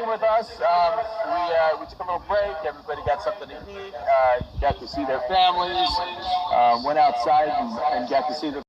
sticking with us. We took a little break. Everybody got something to eat. Got to see their families. Went outside and got to see the.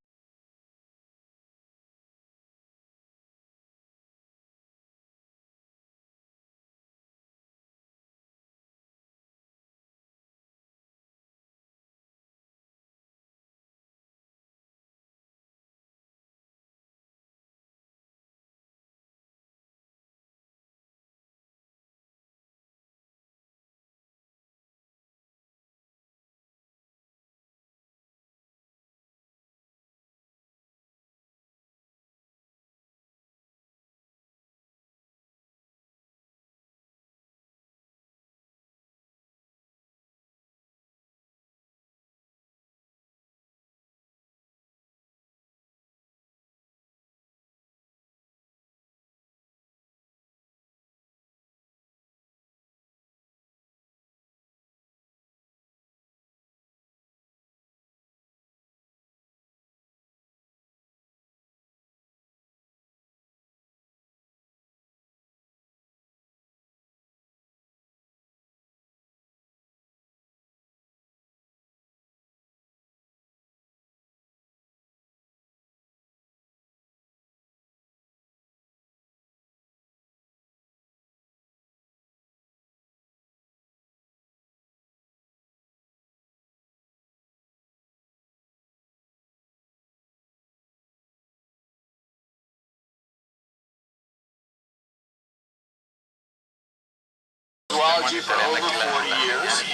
For over 40 years.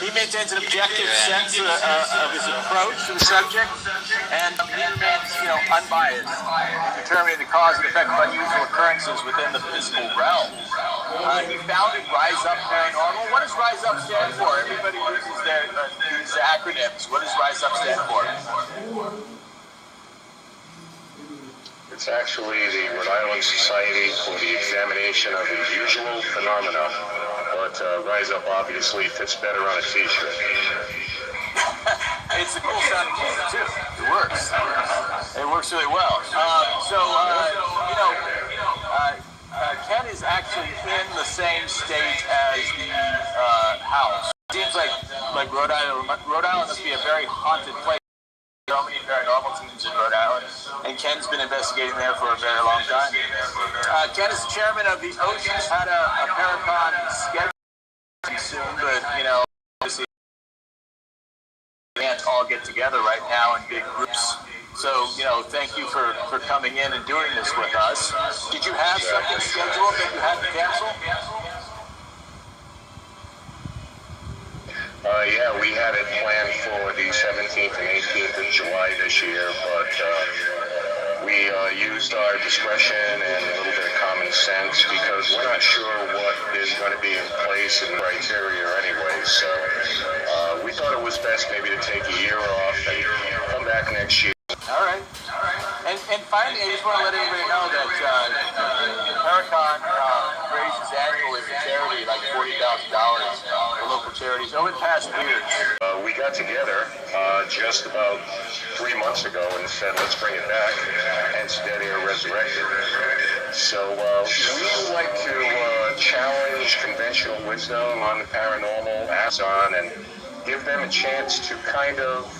He maintains an objective sense of his approach to the subject, and he remains, unbiased in determining the cause and effect of unusual occurrences within the physical realm. He founded Rise Up Paranormal. What does Rise Up stand for? Everybody uses these acronyms. What does Rise Up stand for? It's actually the Rhode Island Society for the Examination of Unusual Phenomena. But Rise Up obviously fits better on a t-shirt. It's a cool sounding t-shirt too. It works. It works really well. Ken is actually in the same state as the house. It seems like Rhode Island must be a very haunted place. So many paranormal teams in Rhode Island, and Ken's been investigating there for a very long time. Ken is the chairman of the Oceans. Had a Paracon scheduled soon, but obviously can't all get together right now in big groups. So thank you for coming in and doing this with us. Did you have something scheduled that you had to cancel? Yeah, we had it planned for the 17th and 18th of July this year, but we used our discretion and a little bit of common sense because we're not sure what is going to be in place and criteria anyway. So we thought it was best maybe to take a year off and come back next year. All right. And finally, I just want to let everybody know that Paracon raises annually for charity like $40,000 for local charities over the past years. We got together just about 3 months ago and said, let's bring it back, hence Dead Air Resurrected. So we would like to challenge conventional wisdom on the paranormal, Amazon, and give them a chance to kind of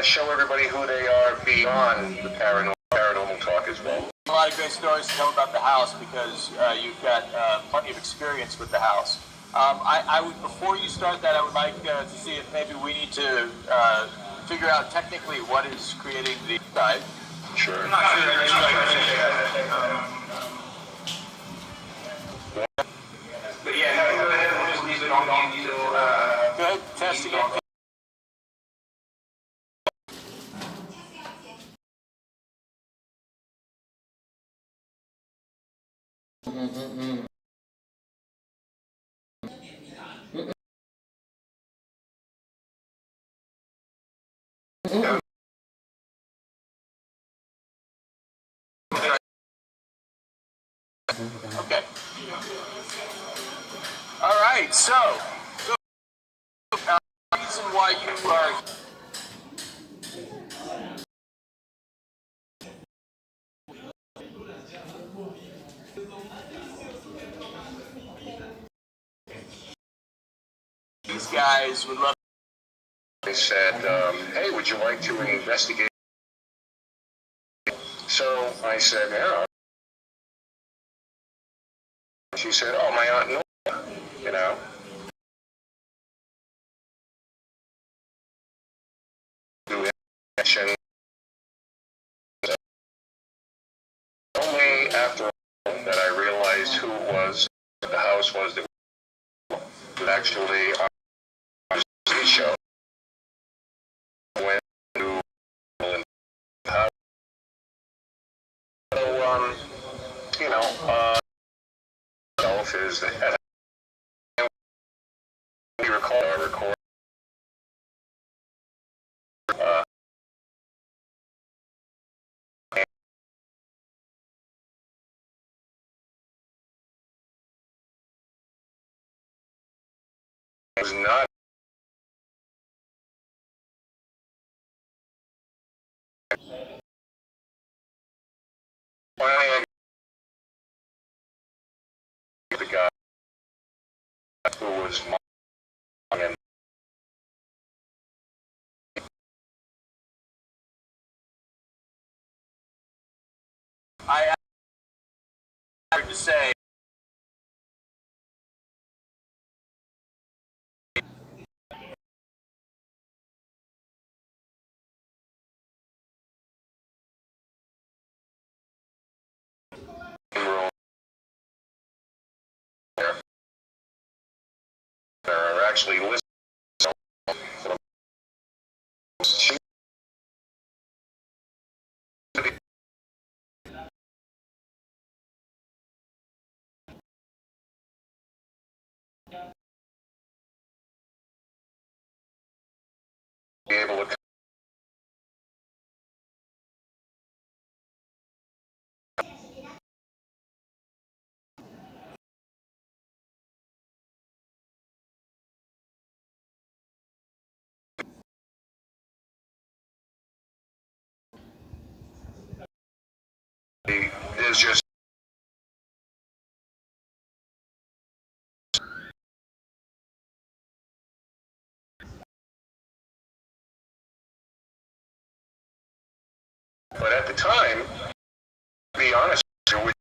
show everybody who they are beyond the paranormal talk as well. A lot of great stories to tell about the house because you've got plenty of experience with the house. I would, before you start that, I would like to see if maybe we need to figure out technically what is creating the side. Sure. I'm not sure. But yeah, go ahead and just leave it on until. Go ahead, test again. Okay. All right. So reason why you are. these guys would love. They said, hey, would you like to investigate? So I said, yeah. She said, oh, my Aunt Nora, you know. Do action. Only after that I realized who it was, the house was that was actually on the TV show. Went to the house. So, you know, is that we record was not finally the guy who was mom and I have to say. room there are actually listeners be able to is just but at the time, to be honest, it was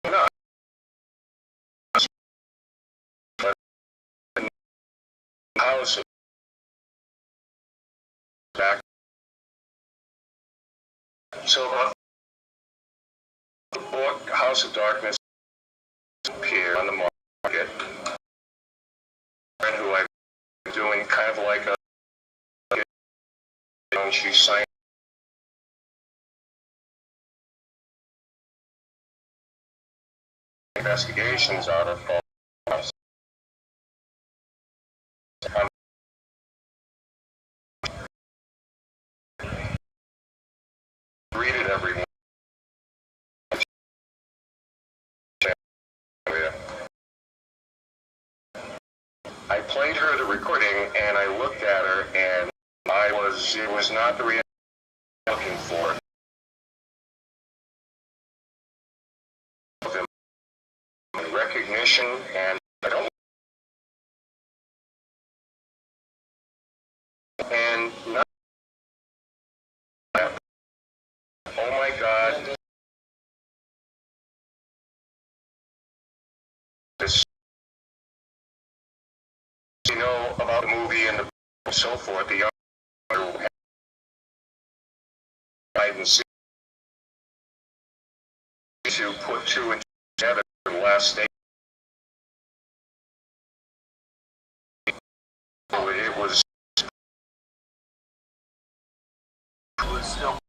not. But the house back. So the book House of Darkness appeared on the market, and who I've been doing kind of like a, she signed investigations out of read it every morning. I played her the recording and I looked at her and it was not the reaction I was looking for. Recognition and I don't and not oh my God, this you know about the movie and the so forth, the young who hide and seek to put two and two together the last stage. It was Still.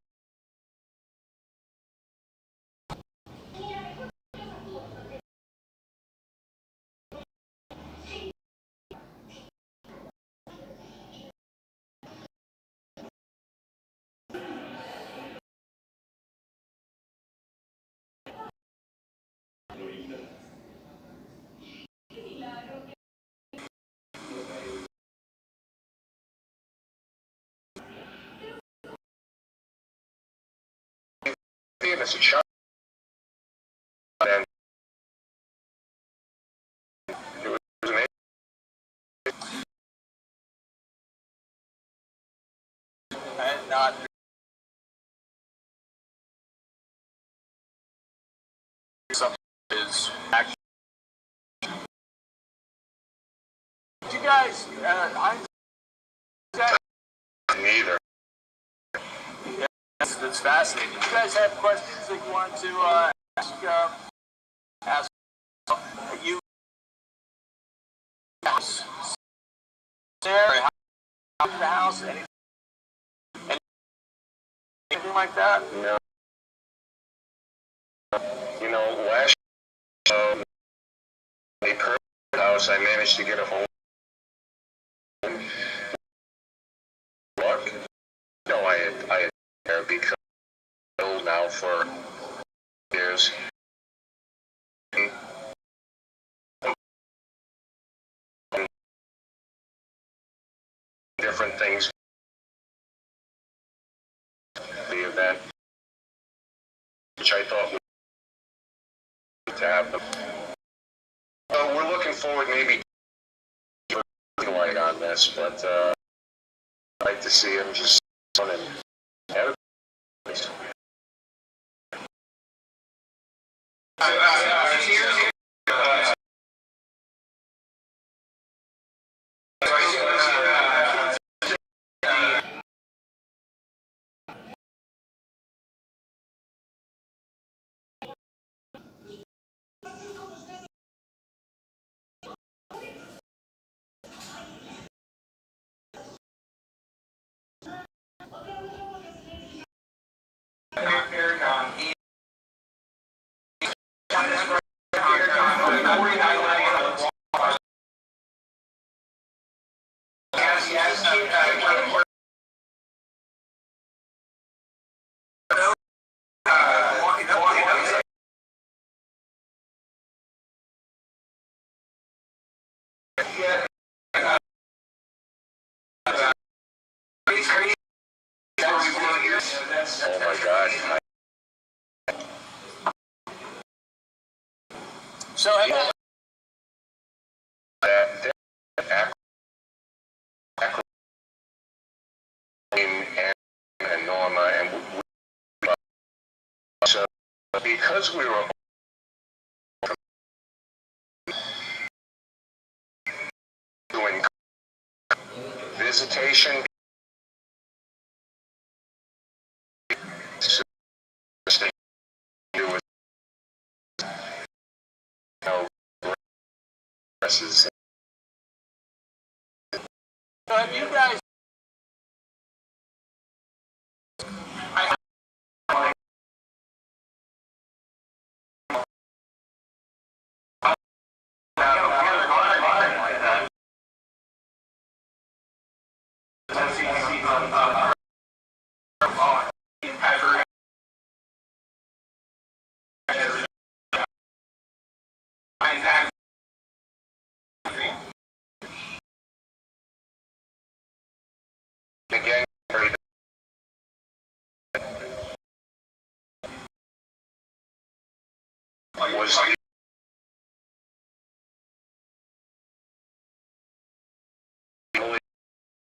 as a child and is actually. You guys, Neither. yeah, that's fascinating. You guys have questions that you want to ask you? Sarah, how the house? Anything like that? No. You know, last a current house I managed to get a hold of. Luck? No, I had there because I'm old now for years. Different things. The event, which I thought would happen. So we're looking forward maybe to a light on this, but I'd like to see him just running. Oh my God. So, That and Norma and so because we were doing visitation, so there was no dresses. have you guys? Again, was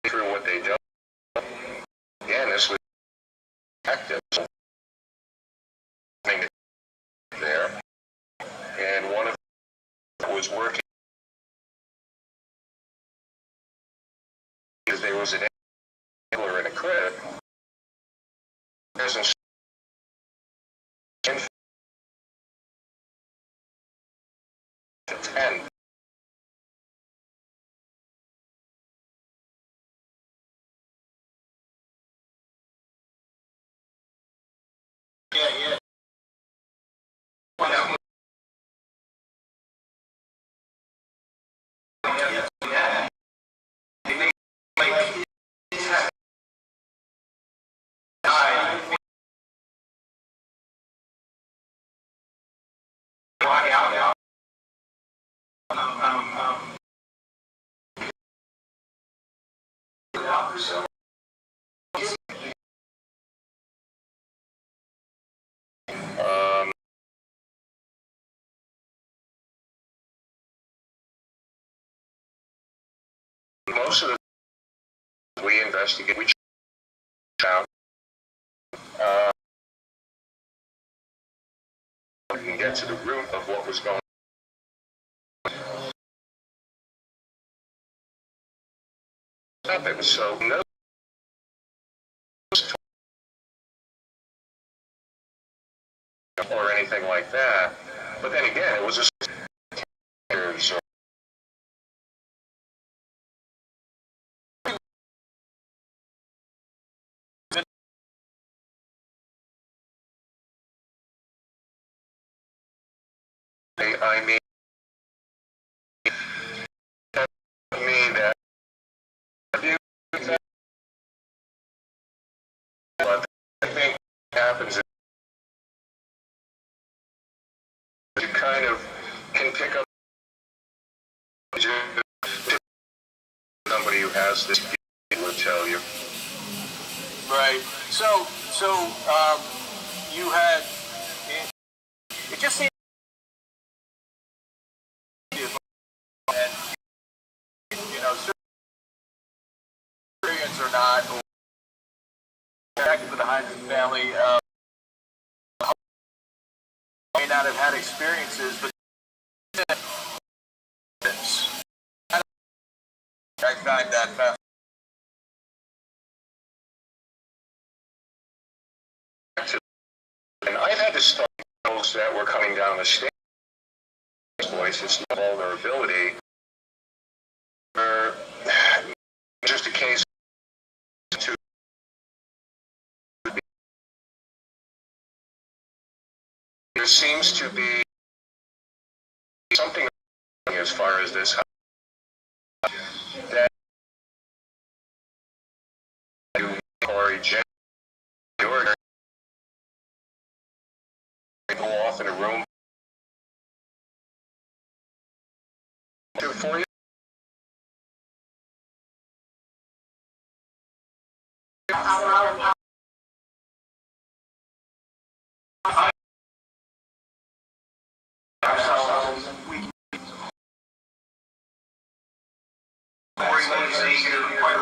through what they do. Again, this was active there, and one of them was working because there was an killer in a crib. There's a 10. Yeah. Most of the we investigate, we found get to the root of what was going on. So no or anything like that. But then again, it was a so I mean, that what I think happens is you kind of can pick up somebody who has this will tell you. Right. So you had it just seemed and you know experience or not or connected with the Heinz family may not have had experiences, but I find that fascinating. And I've had to study those that were coming down the stairs. Voice, it's no vulnerability. Or just a case to there seems to be something as far as this that you or or go off in a room for you.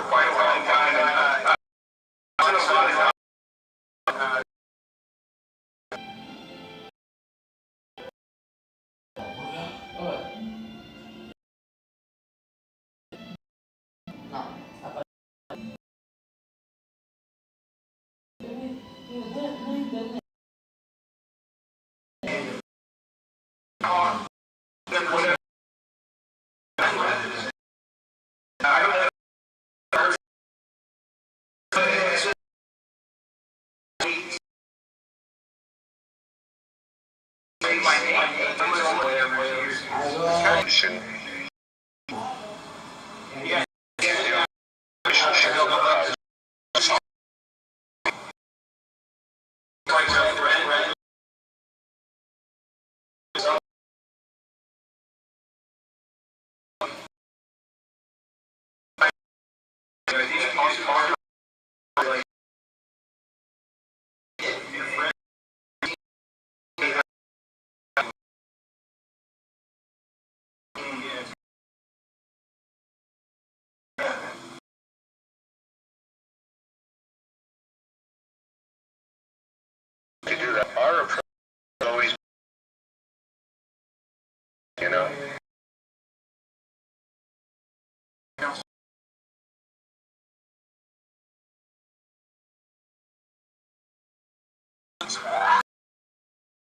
Quite a long time. To do that, our approach is always, you know.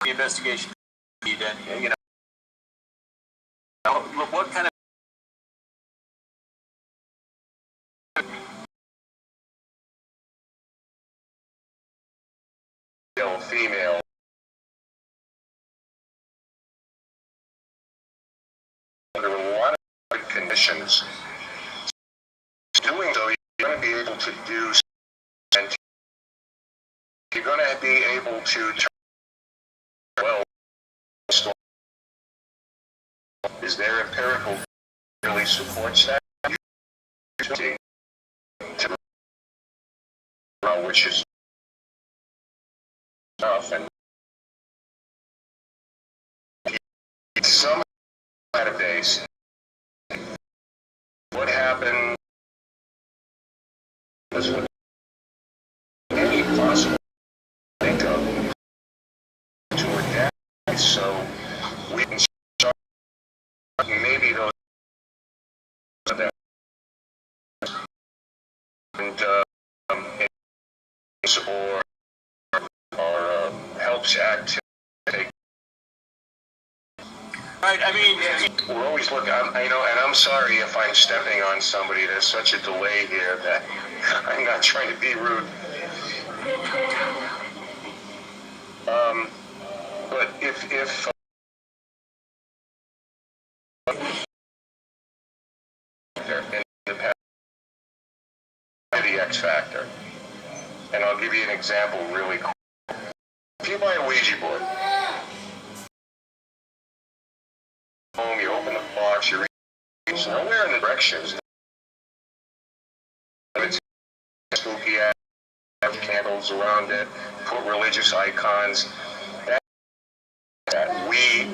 The investigation and you know what kind of Female under a lot of conditions. Doing so, you're going to be able to do, and you're going to be able to turn well. Is there empirical really supports that? Which is tough and some database. What happened is any possible think of to adapt. So helps activity. Right, I mean, We're always looking, and I'm sorry if I'm stepping on somebody. There's such a delay here that I'm not trying to be rude. But if in the past, the X factor, and I'll give you an example really quick. If you buy a Ouija board, home, you open the box, you read, it's nowhere in the directions. It's spooky, have candles around it, put religious icons. That we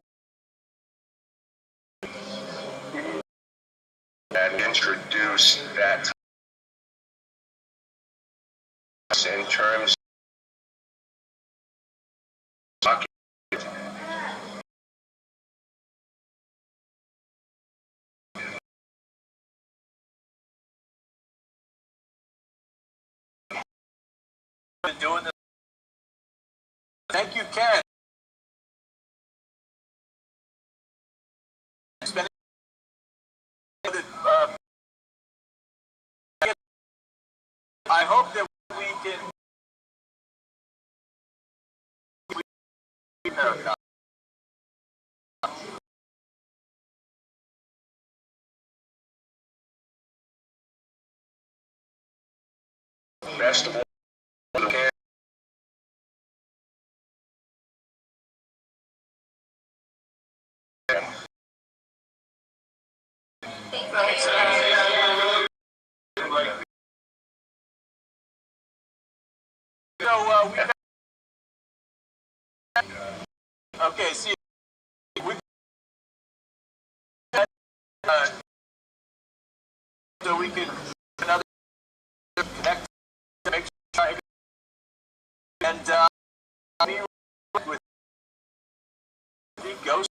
that introduce that in terms of been doing this. Thank you, Ken. Spending I hope that we can. best of all, So we okay. See, we so we can another connect to make sure and be with the ghost.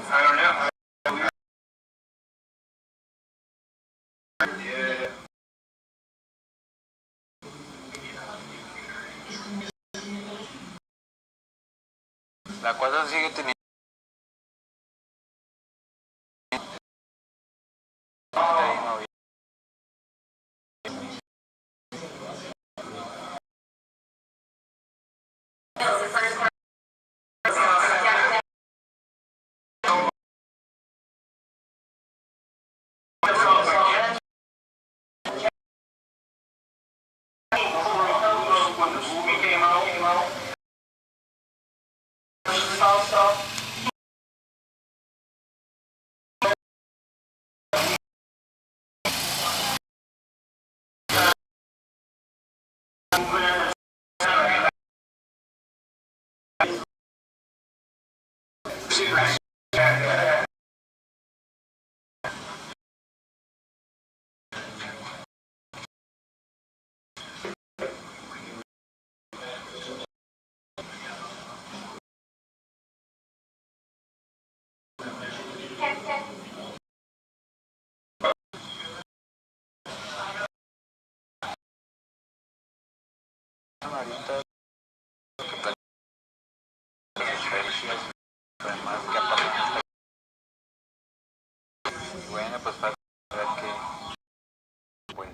I don't know. La cosa sigue teniendo. When the movie came out, stuff. Bueno, pues para ver qué, pues.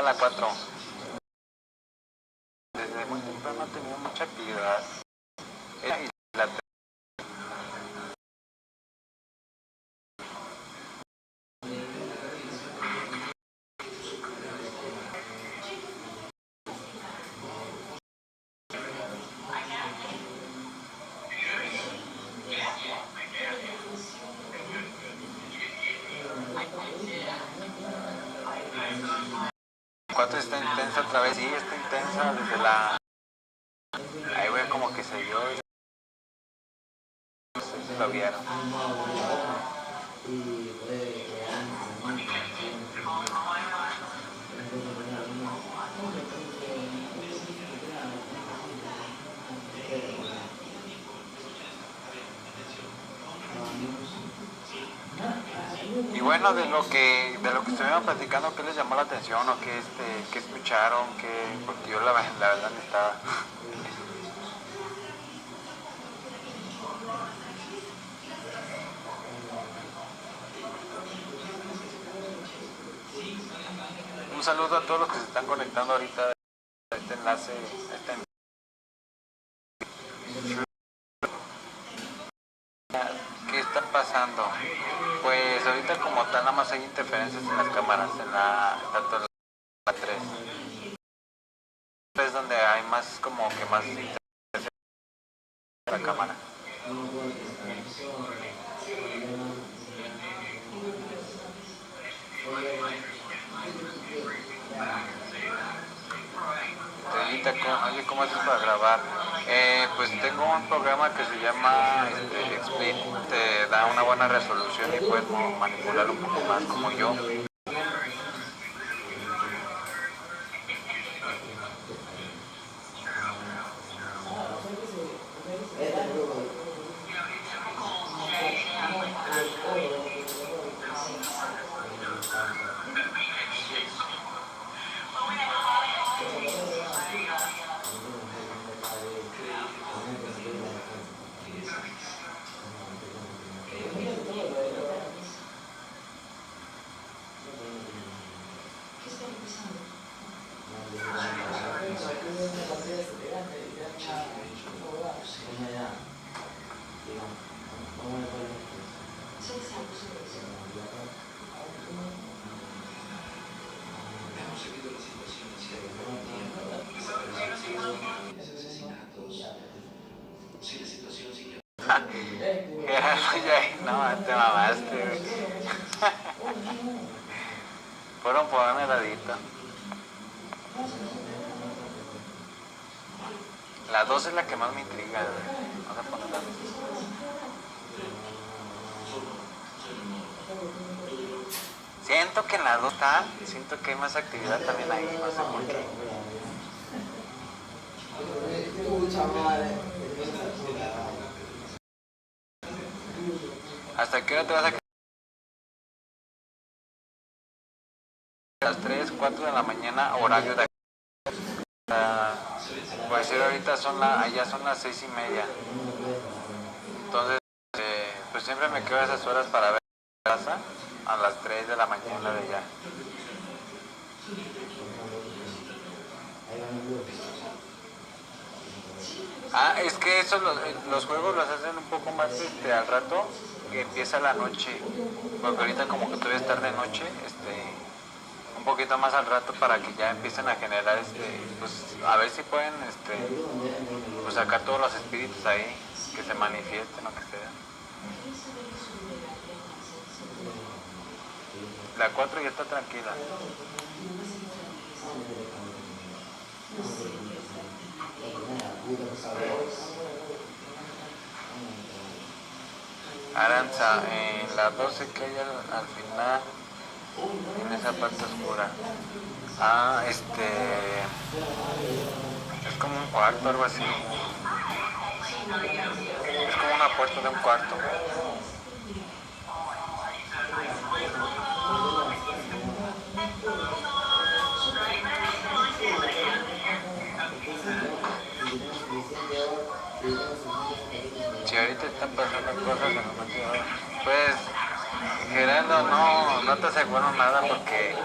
a la 4. Desde muy temprano he tenido mucha actividad. Y la cuatro está intensa otra vez, sí, está intensa desde la... Ahí güey como que se dio, no sé si lo vieron. Y bueno, de lo que estuvieron platicando, ¿qué les llamó la atención o qué escucharon? Porque yo la verdad estaba... Un saludo a todos los que se están conectando ahorita a este enlace, ¿Qué está pasando? Pues ahorita como tal nada más hay interferencias en las cámaras, tanto en la 3. Es donde hay más como que más interferencias en la cámara. Oye, ¿cómo haces para grabar? Pues tengo un programa que se llama Split, te da una buena resolución y puedes manipular un poco más como yo. No, te mamaste, güey. Fueron por un heladito. La 2 es la que más me intriga, güey. Vamos a ponerla. Siento que en la 2 siento que hay más actividad también ahí, no sé por qué. ¿Hasta qué hora te vas a quedar? A las 3, 4 de la mañana, horario de aquí. Voy a decir ahorita allá son las 6:30. Entonces, pues siempre me quedo a esas horas para ver Casa a las 3 de la mañana de allá. Es que eso los juegos los hacen un poco más al rato que empieza la noche, porque ahorita como que todavía es tarde de noche, un poquito más al rato para que ya empiecen a generar pues a ver si pueden pues sacar todos los espíritus ahí, que se manifiesten o que sea. La 4 ya está tranquila. Aranza, en la 12 que hay al final, en esa parte oscura. Es como un cuarto, algo así. Es como una puerta de un cuarto. Si ahorita están pasando cosas en el momento, pues Gerardo, no, no te aseguro nada porque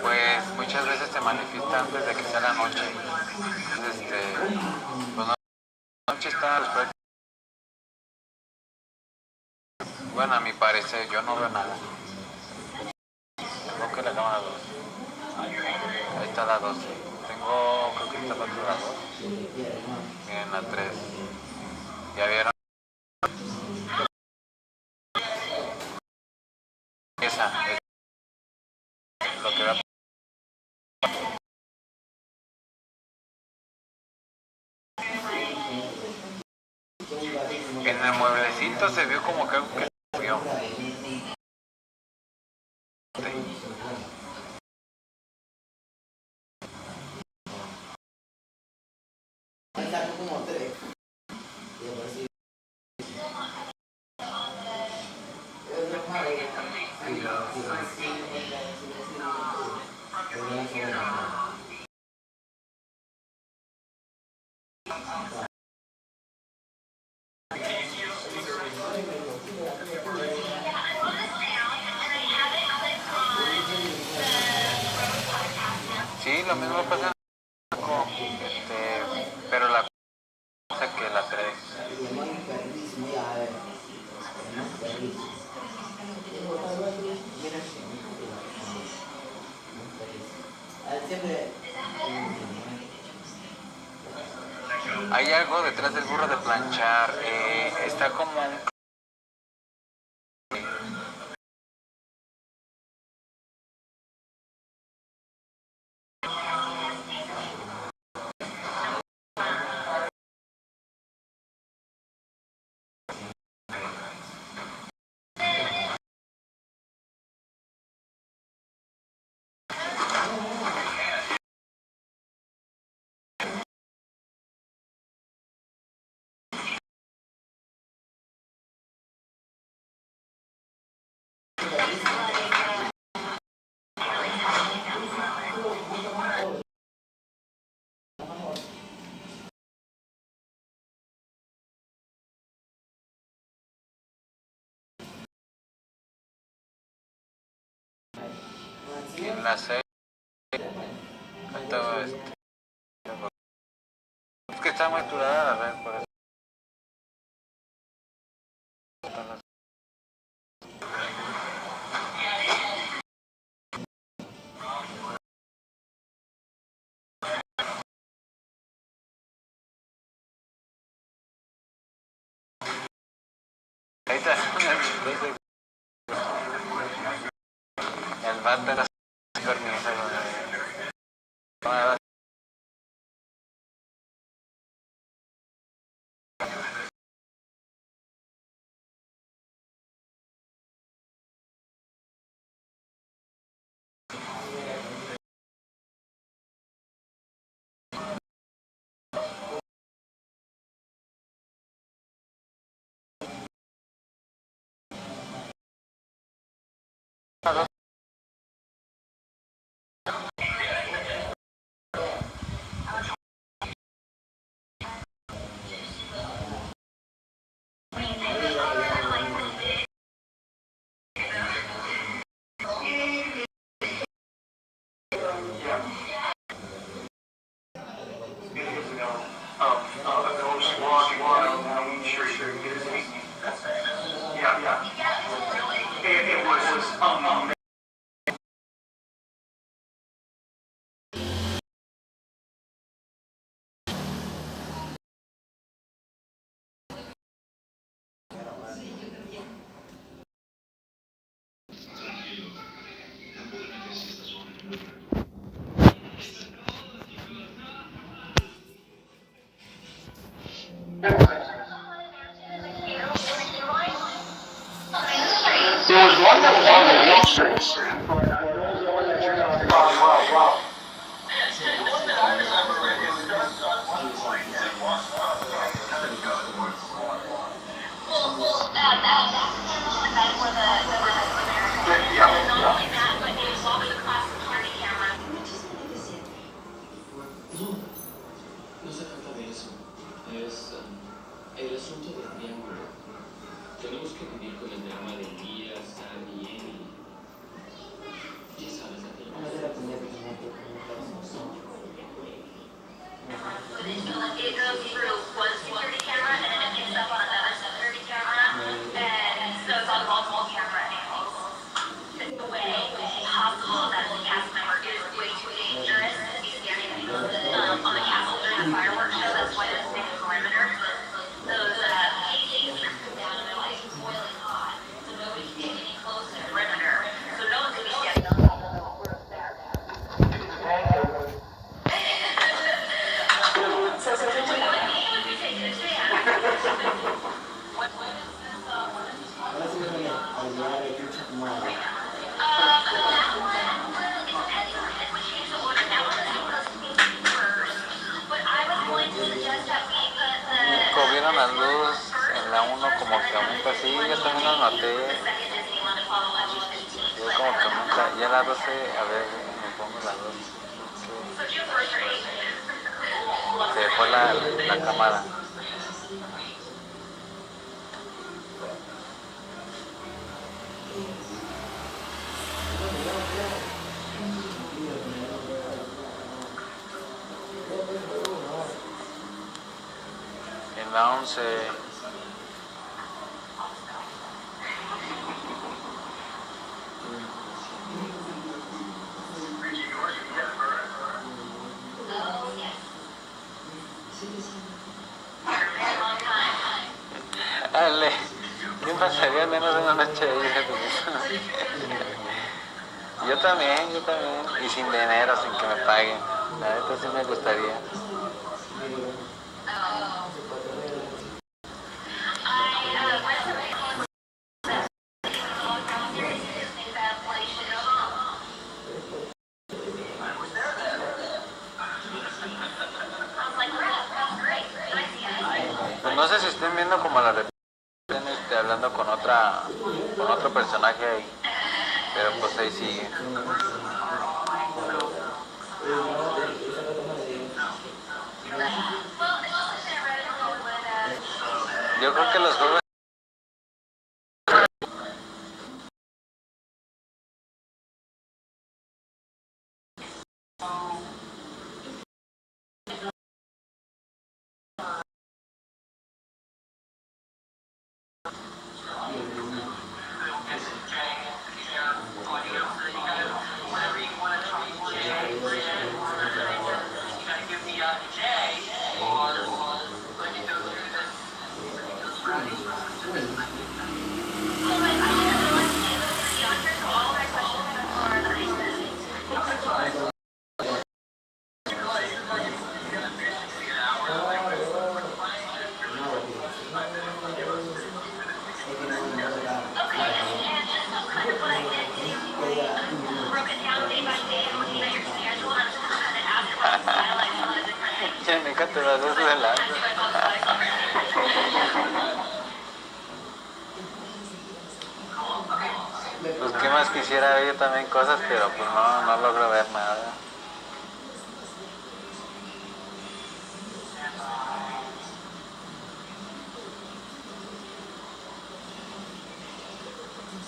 pues muchas veces se manifiesta antes de que sea la noche. Entonces, pues no, la noche está después. Bueno, a mi parecer, yo no veo nada. Tengo que la cámara 2. Ahí está la 12. Tengo, creo que está la otra la 2. Miren la 3. ¿Ya vieron? Esa es lo que da. En el mueblecito se vio como que algo que se movió. Sí, lo mismo pasa con, pero la cosa que la 3. Hay algo detrás del burro de planchar. Está como un... En la 6. Es que está muy saturada la red, por eso. Ahí está. El bat de las permisos. There was one that was on the Wall Street. Wow. No se trata de eso. Es el asunto del triángulo. Tenemos que vivir con el drama de Mia, Sam y Amy. Ya sabes, aquel It goes through one security camera and then it picks up on another security camera, and so it's on multiple camera angles. The way it's possible that the cast member is way too dangerous to be standing on the castle during the fireworks show. That's why there's a big perimeter. Those casings are put down and they're like boiling hot, so nobody can get any closer to the perimeter. So no one's gonna be standing on top of the roof there. Vieron las luces en la 1 como que aumenta así, yo también lo noté. Yo como que aumenta, ya la 12, a ver, me pongo la 12. Se fue la cámara. En la 11. Dale, yo pasaría menos de una noche ahí. Yo también, y sin dinero, sin que me paguen. La neta sí me gustaría. Pues no sé si estén viendo como la repetición, hablando con otro personaje ahí, pero pues ahí sigue. Yo creo que los juegos me encanta las dos de la... Pues qué más quisiera ver yo también cosas, pero pues no logro ver nada.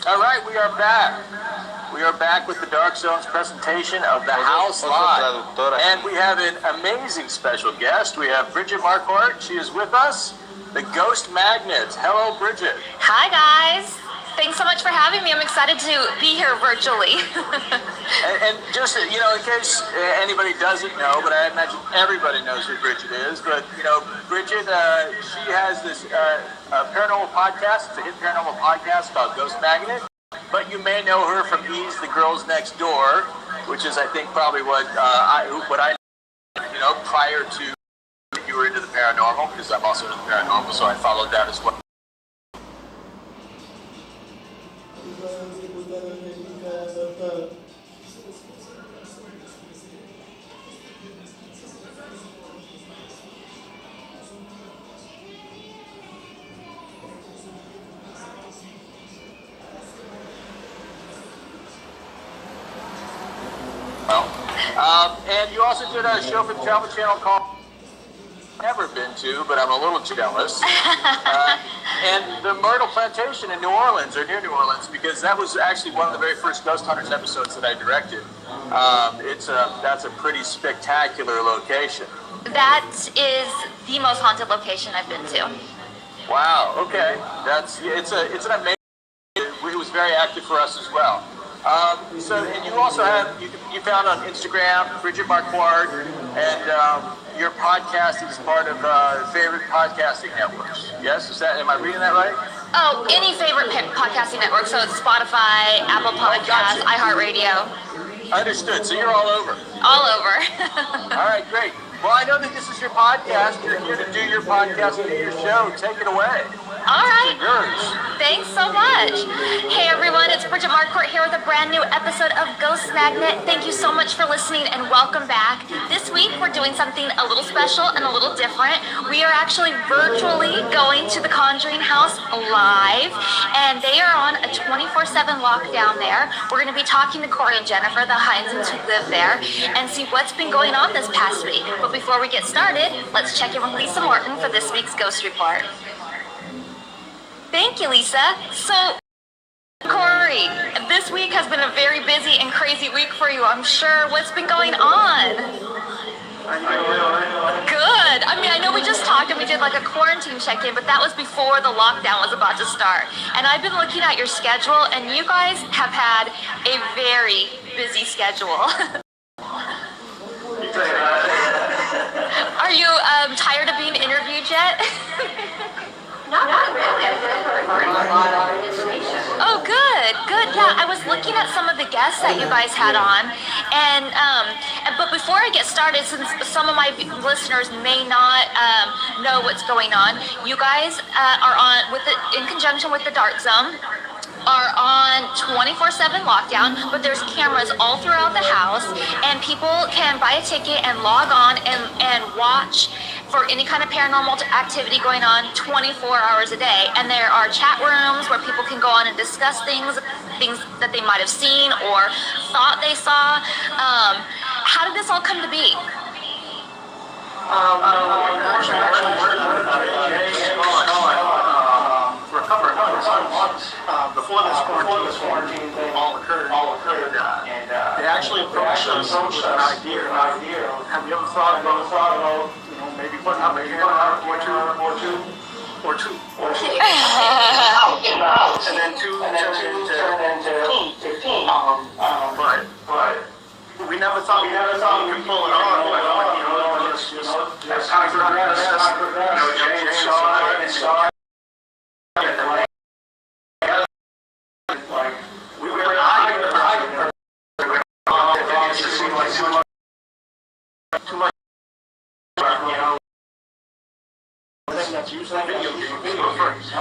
All right, we are back. We are back with the Dark Zones presentation of The House Live. And we have an amazing special guest. We have Bridget Marquardt. She is with us, the Ghost Magnet. Hello, Bridget. Hi, guys. Thanks so much for having me. I'm excited to be here virtually. and just, you know, in case anybody doesn't know, but I imagine everybody knows who Bridget is, but, you know, Bridget, she has this paranormal podcast. It's a hit paranormal podcast called Ghost Magnet. But you may know her from Ease the Girls Next Door, which is, I think, probably what I know, prior to you were into the paranormal, because I'm also into the paranormal, so I followed that as well. And you also did a show for the Travel Channel called Never Been To, but I'm a little jealous. And the Myrtle Plantation in New Orleans, or near New Orleans, because that was actually one of the very first Ghost Hunters episodes that I directed. That's a pretty spectacular location. That is the most haunted location I've been to. Wow. Okay. It's an amazing. It was very active for us as well. And you also have you found on Instagram Bridget Marquardt, and your podcast is part of favorite podcasting networks. Yes, am I reading that right? Oh, any favorite podcasting network. So it's Spotify, Apple Podcasts, iHeartRadio. Understood. So you're all over. All over. All right, great. Well, I know that this is your podcast. You're here to do your podcast and do your show. Take it away. All right. It's yours. Thanks so much. Hey everyone, it's Bridget Marquardt here with a brand new episode of Ghost Magnet. Thank you so much for listening and welcome back. This week we're doing something a little special and a little different. We are actually virtually going to the Conjuring house live, and they are on a 24/7 lockdown there. We're going to be talking to Corey and Jennifer, the Heinzens who live there, and see what's been going on this past week. But before we get started, let's check in with Lisa Morton for this week's Ghost Report. Thank you, Lisa. So, Corey, this week has been a very busy and crazy week for you, I'm sure. What's been going on? Good. I mean, I know we just talked and we did like a quarantine check-in, but that was before the lockdown was about to start. And I've been looking at your schedule, and you guys have had a very busy schedule. Are you tired of being interviewed yet? Not really. I feel like we're learning a lot of information. Oh, good. Yeah, I was looking at some of the guests that you guys had on, but before I get started, since some of my listeners may not know what's going on, you guys are on in conjunction with the Dark Zone. Are on 24/7 lockdown, but there's cameras all throughout the house, and people can buy a ticket and log on and watch for any kind of paranormal activity going on 24 hours a day. And there are chat rooms where people can go on and discuss things that they might have seen or thought they saw. How did this all come to be? For a couple of months, before this quarantine thing all occurred, and they actually approached us with an idea. Have you ever thought about maybe putting up a camera or two? And then two turned into 15. But we never thought we could pull it off. As time progressed, Jane saw it. We were hiding it just seemed like too much, thing that's usually video first.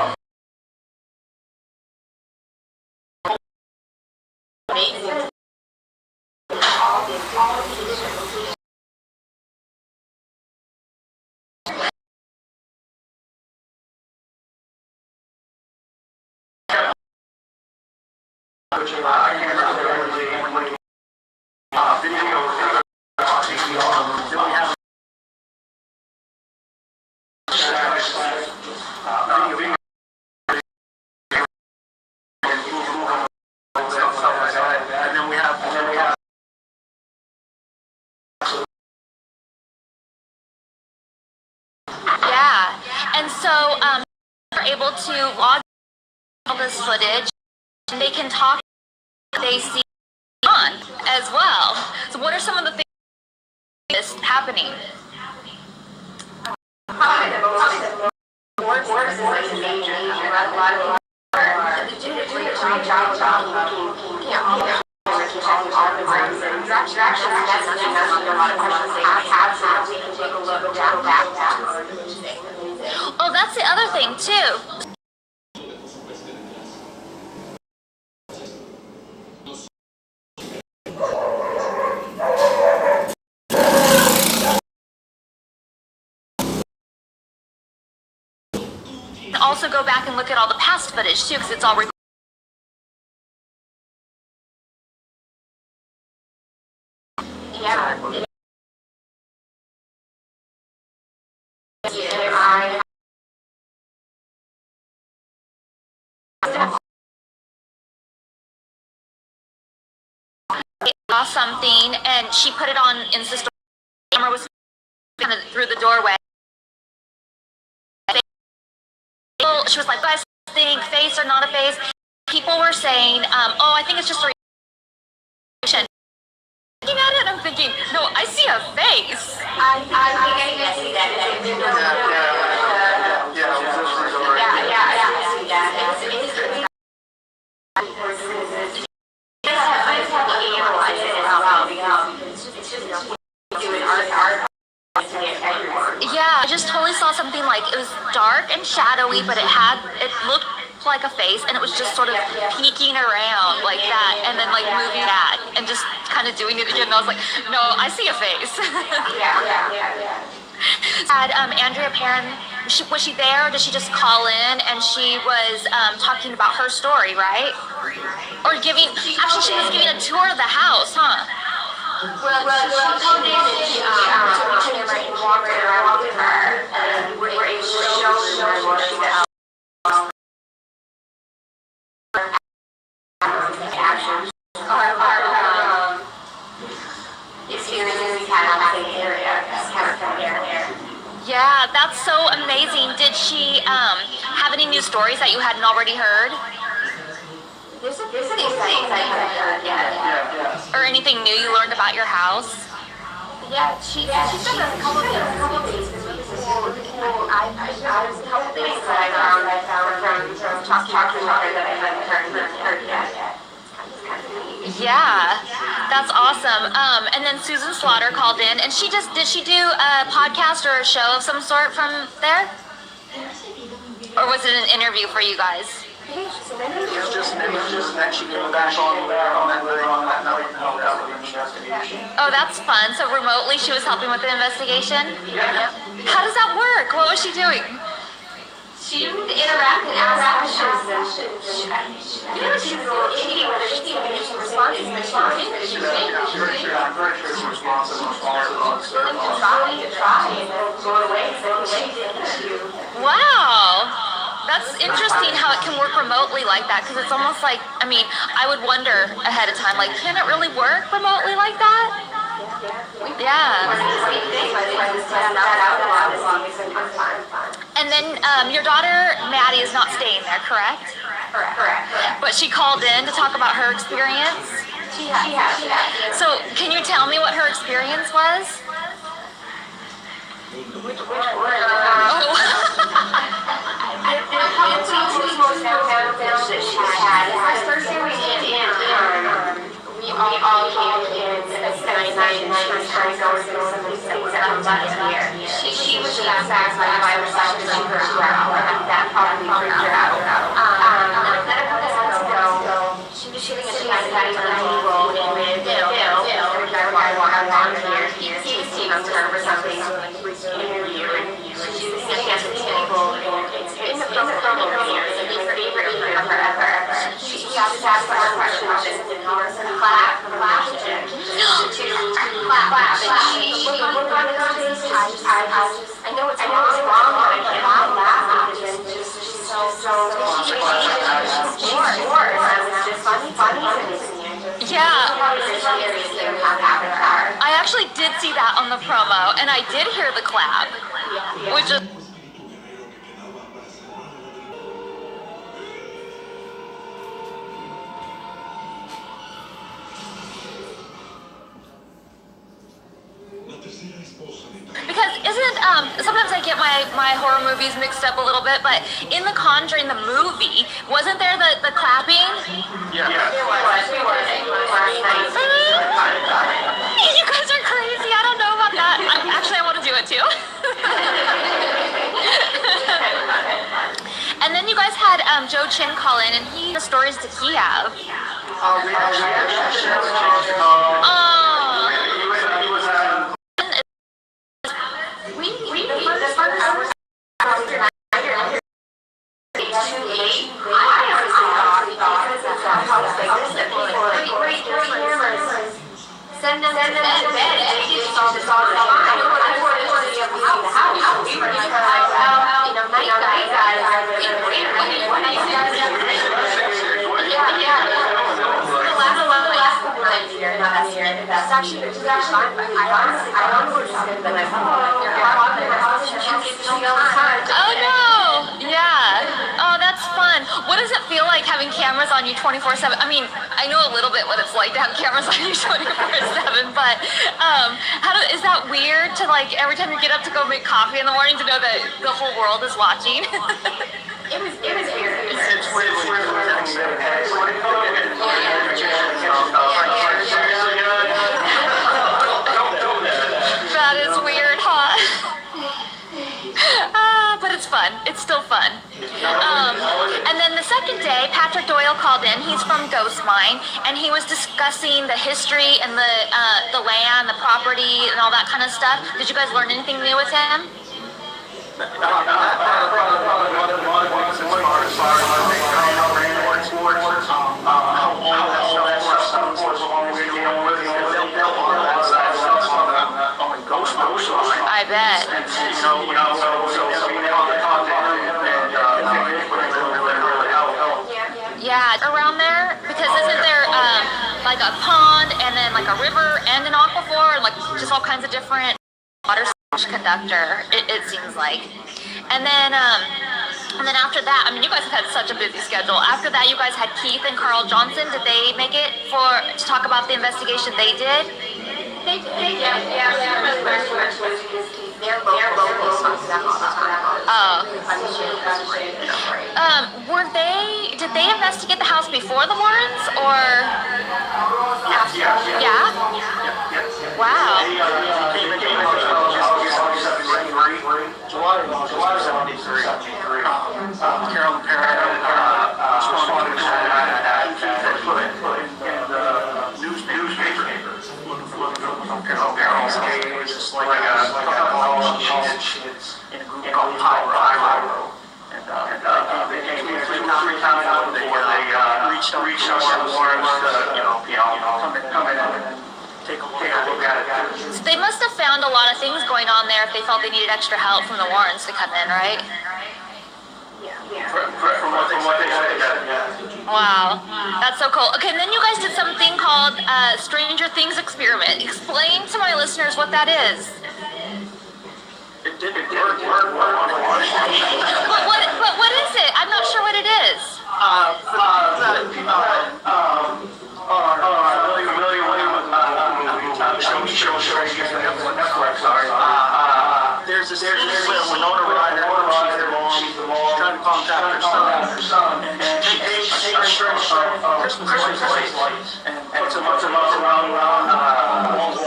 Yeah, and so they're able to log all this footage, and they can talk they see on as well. So what are some of the things that's happening? Probably the worst is like the danger. A lot of people are Oh, that's the other thing too. Also go back and look at all the past footage too, because it's all recorded. Yeah. saw something, and she put it on Insta story. The camera was kind of through the doorway. She was like, guys, think face or not a face? People were saying, oh, I think it's just a reaction. Looking at it, I'm thinking, no, I see a face. I think I can see that. Yeah, I just totally saw something like it was dark and shadowy, but it looked like a face, and it was just sort of peeking around like that, and then like moving back and just kind of doing it again. And I was like, no, I see a face. Had Andrea Perrin, was she there, or did she just call in and she was talking about her story, right? Or she was giving a tour of the house, huh? Well, she called in and she took a camera and walked around with her, and we were able to show her what she got. Actions or experiences we've had in the same area, just kind of from here. Yeah, that's so amazing. Did she have any new stories that you hadn't already heard? There's some things I haven't heard yet. Or anything new you learned about your house? Yeah, she said a couple things. I there's a couple things that I found from talking to her that I haven't heard yet. Yeah, that's awesome. And then Susan Slaughter called in, and did she do a podcast or a show of some sort from there? Or was it an interview for you guys? It was just that she came back on that night and helped out with the investigation. Oh, that's fun. So remotely she was helping with the investigation? Yeah. How does that work? What was she doing? She would interact and ask questions, and she was indicating whether she could make some responses, but she didn't. I'm very sure she responsive To try, and then go away, so she didn't. Wow. That's interesting how it can work remotely like that, because it's almost like, I would wonder ahead of time, like, can it really work remotely like that? Yeah. And then your daughter, Maddie, is not staying there, correct? Correct. But she called in to talk about her experience? She has. So can you tell me what her experience was? Which that she had. The first day we went in, we all came in and spent night and she was trying to go through some of these things that come back here. She was just satisfied by herself that she heard her out. That probably freaked her out. Then a couple months ago, she was shooting a nice guy on the table with Bill. Every time I walk around here, he was seeing us for something interview, and she's sitting at the table, and it's in the promo here. It's her favorite email forever. She just asked her questions and clap, and clap. I know it's wrong, but I cannot laugh because it's just so bored. It's just funny to me. Yeah. I actually did see that on the promo, and I did hear the clap, which is... Because sometimes I get my horror movies mixed up a little bit, but in The Conjuring, the movie, wasn't there the clapping? Yeah. You guys are crazy. I don't know about that. I want to do it too. And then you guys had Joe Chin call in, and the stories did he have? Send them to bed. They just all the time. I know what I want to see of the house. We were just like, night guys are what are you guys doing? Yeah. The last couple nights here, not this year. it's actually fine, but I honestly just been like, oh, you're talking all the time. Oh no! Yeah. Oh, that's fun. What does it feel like having cameras on you 24/7? I mean, I know a little bit what it's like to have cameras on you 24/7, but is that weird to like every time you get up to go make coffee in the morning to know that the whole world is watching? It was weird. It's weird. That is weird, huh? But it's fun. It's still fun. And then the second day, Patrick Doyle called in. He's from Ghost Mine, and he was discussing the history and the land, the property, and all that kind of stuff. Did you guys learn anything new with him? I bet. Yeah, around there, because isn't there like a pond and then like a river and an aquifer and like just all kinds of different water conductor, it seems like. And then after that, I mean, you guys have had such a busy schedule. After that, you guys had Keith and Carl Johnson. Did they make it to talk about the investigation they did? They did, yeah. They're local, so all the time. Oh. Did they investigate the house before the Warrens, or? Yeah? Wow. July 73. Carolyn Perry put in the newspaper. Carolyn's case, just like in a group called Pyro. And they came here 3 times. They reached out to Warrens to come in and take a look at it. So they must have found a lot of things going on there if they felt they needed extra help from the Warrens to come in, right? From what they said, yeah. Wow, that's so cool. Okay, and then you guys did something called Stranger Things Experiment. Explain to my listeners what that is. It didn't work. But what is it? I'm not sure what it is. For the people that are familiar with show Stranger Things on Netflix, there's this Winona Ryder. She's trying to contact her son, and she takes a string of Christmas lights and puts them around walls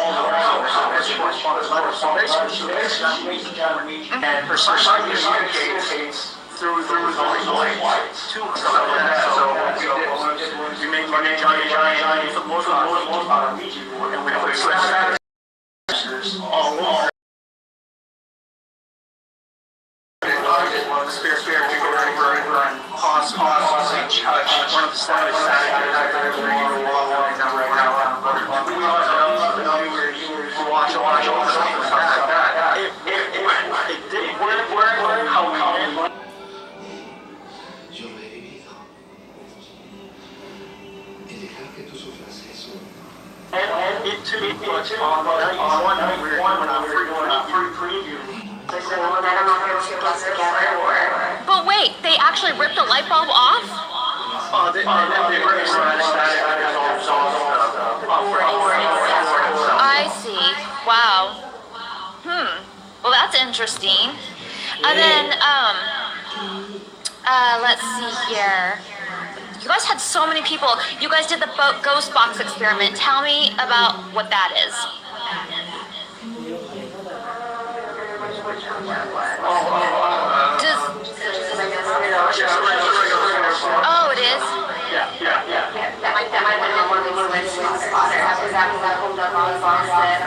as correspondence letters. So basically, and her son communicates through the lights to her. So we made Johnny for the most part on Ouija board, and we put all over. One of the slides it didn't work how we Yo lo he vivido. Y dejar que tú sufras eso. and it took on one night we were doing a free preview. I don't know if they're 2 of us together or... But wait, they actually ripped a light bulb off? They were I see. Wow. Well, that's interesting. And then, let's see here. You guys had so many people. You guys did the ghost box experiment. Tell me about what that is. Oh, it is? Yeah. That might have been one of the ones spotter. That was pulled up on the box that...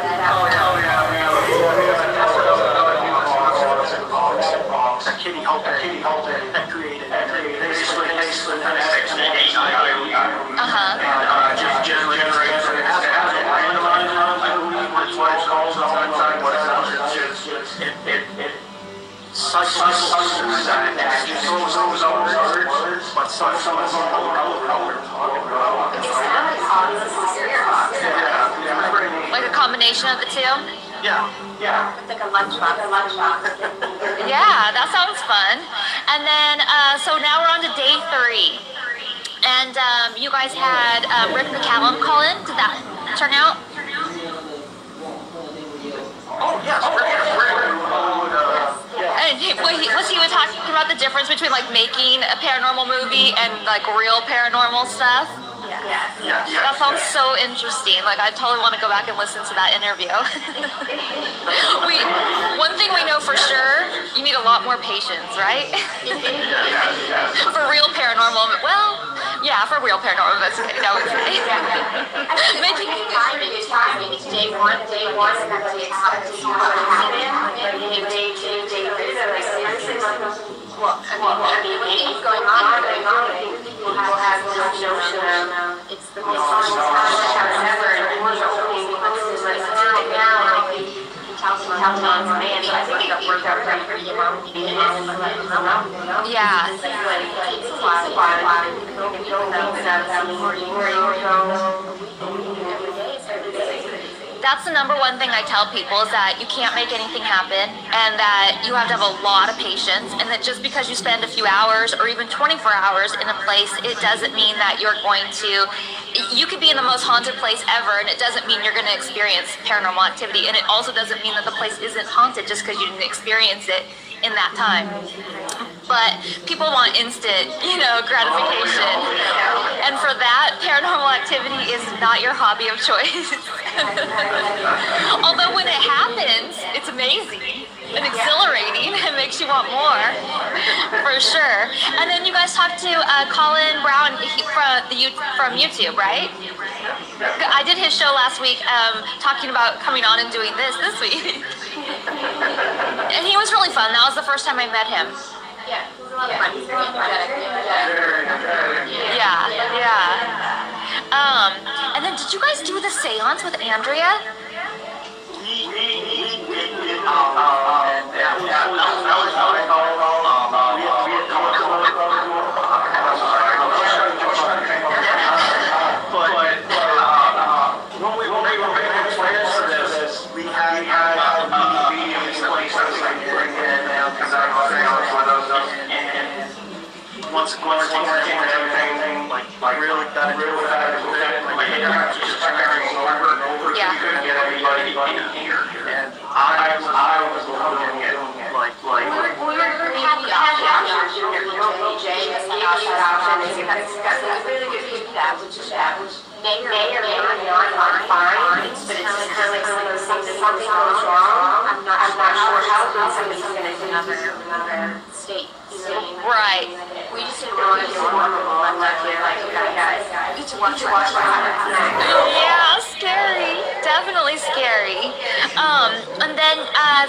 Kitty Halter that created basically just generates what it's called it cycles through that and just throws out words, but cycles It's not as obvious as the spirit box. yeah, pretty neat. combination of the two? Yeah. It's like a lunchbox. Yeah, that sounds fun. And then, so now we're on to day 3. And you guys had Rick McCallum call in. Did that turn out? Oh, yes. And was he talking about the difference between like making a paranormal movie and like real paranormal stuff? Yeah. That sounds so interesting. Like I totally want to go back and listen to that interview. One thing we know for sure, you need a lot more patience, right? For real paranormal. Well, yeah, for real paranormal investigating, I would say. Maybe. It's time. It's day one, and that's the expected to happen. And day 2, well, I mean, it's going on. People have no notion. It's the most time ever. And we're opening now. He tells me, man, I think it worked out pretty well. Yeah. That's the number one thing I tell people is that you can't make anything happen and that you have to have a lot of patience and that just because you spend a few hours or even 24 hours in a place, it doesn't mean that you're going to, you could be in the most haunted place ever and it doesn't mean you're going to experience paranormal activity, and it also doesn't mean that the place isn't haunted just because you didn't experience it in that time. But people want instant, gratification. And for that, paranormal activity is not your hobby of choice. Although when it happens, it's amazing and exhilarating. It makes you want more, for sure. And then you guys talked to Colin Brown from YouTube, right? I did his show last week, talking about coming on and doing this week. And he was really fun. That was the first time I met him. Yeah, it was a lot of fun. He's very energetic. Yeah. And then did you guys do the seance with Andrea? Once came and everything, like really got into it, my internet was just carrying over. Yeah. We couldn't get anybody in here, and I was loving it. Like. We were happy options. Jay has that option. It's got really good feedback, which may or may not fine, but it's just kind of like something goes wrong. I'm not sure how somebody's going to do another state. Right. We just didn't want to be vulnerable and let guys get to watch what happens. Yeah, scary. Definitely scary. And then,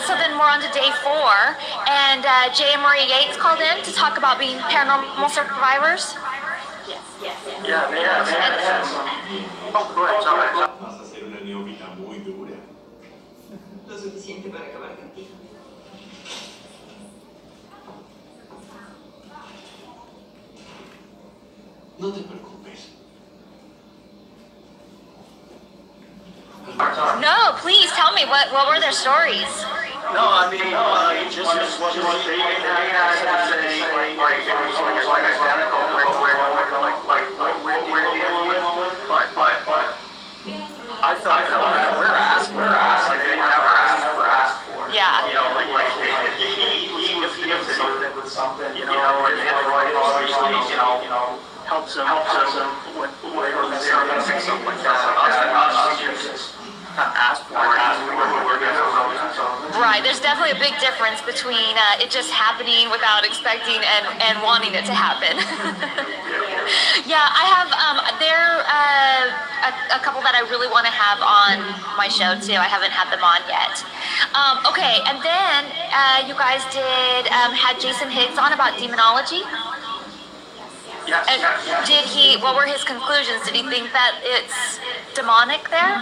so then we're on to day 4, and Jay and Marie Yates called in to talk about being paranormal survivors. Yeah. Oh, go ahead, sorry. Vas a ser una neófita muy dura. Lo suficiente para acabar contigo. No te preocupes. No, please tell me what were their stories? No, I mean, just what they had to say, like it was like identical, like we're dealing with, but I thought we're asked, like they never asked for. Yeah. Like he gives something, and helps them with whatever they're fix something like that. Us ask for it. Right, there's definitely a big difference between it just happening without expecting and wanting it to happen. Yeah, I have a couple that I really want to have on my show too. I haven't had them on yet. Okay, and then you guys had Jason Higgs on about demonology. Yes. And what were his conclusions? Did he think that it's demonic there?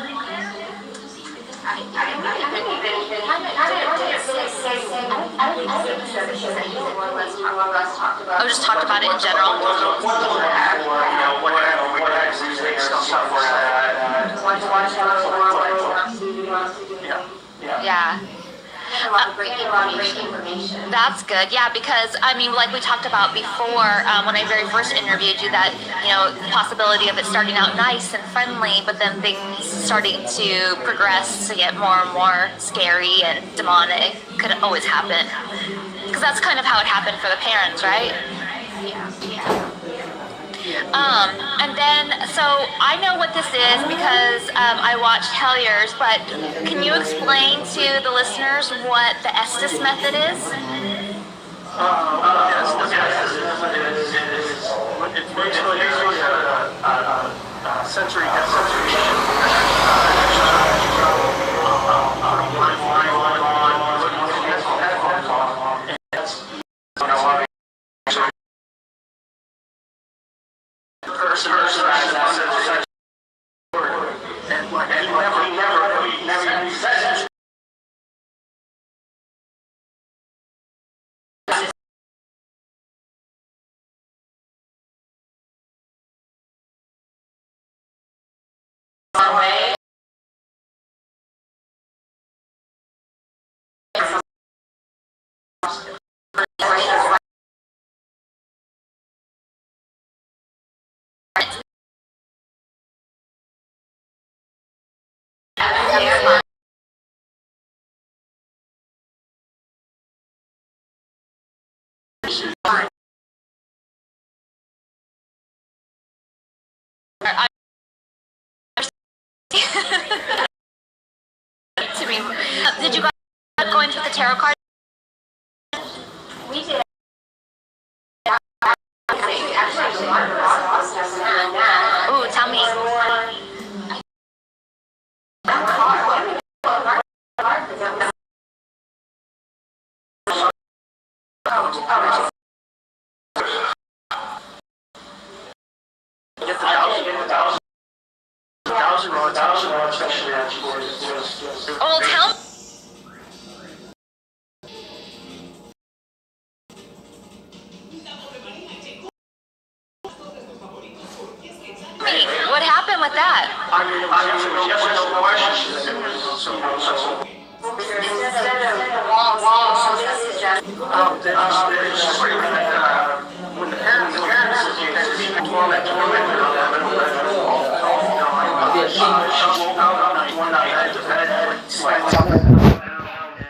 Oh, just talked about it in general. Yeah. Get a lot of great information. That's good, yeah, because I mean, like we talked about before, when I very first interviewed you, that the possibility of it starting out nice and friendly, but then things starting to progress to get more and more scary and demonic could always happen. Because that's kind of how it happened for the parents, right? Yeah. And then, so I know what this is because I watched Helliers, but can you explain to the listeners what the Estes method is? Yes, the method is it's basically a sensory deprivation. To me, did you guys go into the tarot card? We did. Ooh, tell me. Oh, tell me. What happened with that? Instead of wall, this is just